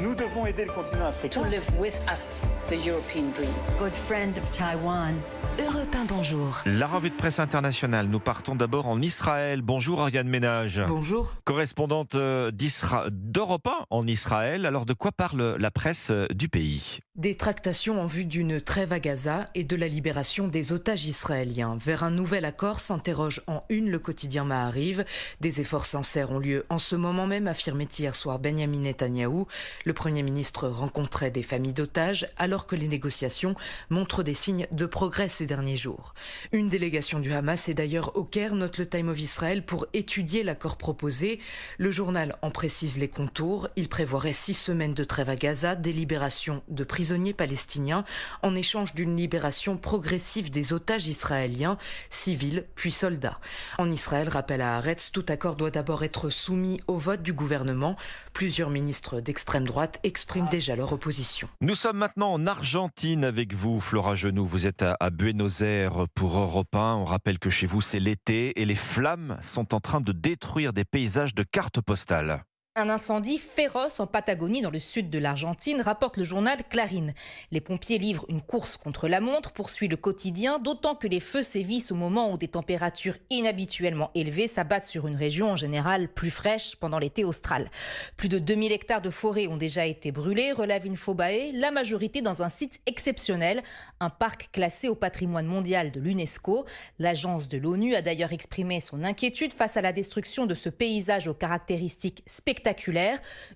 Nous devons aider le continent africain. To live with us, the European dream. Good friend of Taiwan. Europe 1, bonjour. La revue de presse internationale. Nous partons d'abord en Israël. Bonjour Ariane Ménage. Bonjour. Correspondante d'Europe 1 en Israël. Alors de quoi parle la presse du pays ? Des tractations en vue d'une trêve à Gaza et de la libération des otages israéliens. Vers un nouvel accord s'interroge en une le quotidien Maariv. Des efforts sincères ont lieu en ce moment même, affirmait hier soir Benjamin Netanyahou. Le Premier ministre rencontrait des familles d'otages alors que les négociations montrent des signes de progrès ces derniers jours. Une délégation du Hamas est d'ailleurs au Caire, note le Time of Israel, pour étudier l'accord proposé. Le journal en précise les contours. Il prévoirait 6 semaines de trêve à Gaza, des libérations de prisonniers palestiniens en échange d'une libération progressive des otages israéliens, civils puis soldats. En Israël, rappelle à Haaretz, tout accord doit d'abord être soumis au vote du gouvernement. Plusieurs ministres d'extrême droite expriment déjà leur opposition. Nous sommes maintenant en Argentine avec vous, Flora Genoux. Vous êtes à Buenos Aires pour Europe 1. On rappelle que chez vous, c'est l'été et les flammes sont en train de détruire des paysages de cartes postales. Un incendie féroce en Patagonie, dans le sud de l'Argentine, rapporte le journal Clarín. Les pompiers livrent une course contre la montre, poursuit le quotidien, d'autant que les feux sévissent au moment où des températures inhabituellement élevées s'abattent sur une région en général plus fraîche pendant l'été austral. Plus de 2000 hectares de forêt ont déjà été brûlés, relève Infobae, la majorité dans un site exceptionnel, un parc classé au patrimoine mondial de l'UNESCO. L'agence de l'ONU a d'ailleurs exprimé son inquiétude face à la destruction de ce paysage aux caractéristiques spectaculaires.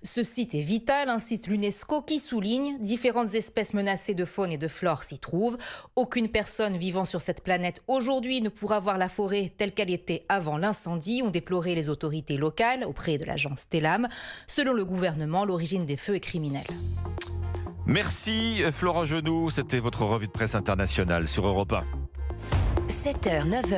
Ce site est vital, incite l'UNESCO qui souligne différentes espèces menacées de faune et de flore s'y trouvent. Aucune personne vivant sur cette planète aujourd'hui ne pourra voir la forêt telle qu'elle était avant l'incendie, ont déploré les autorités locales auprès de l'agence Telam. Selon le gouvernement, l'origine des feux est criminelle. Merci Flora Genoux, c'était votre revue de presse internationale sur Europe 1. 7h, 9h.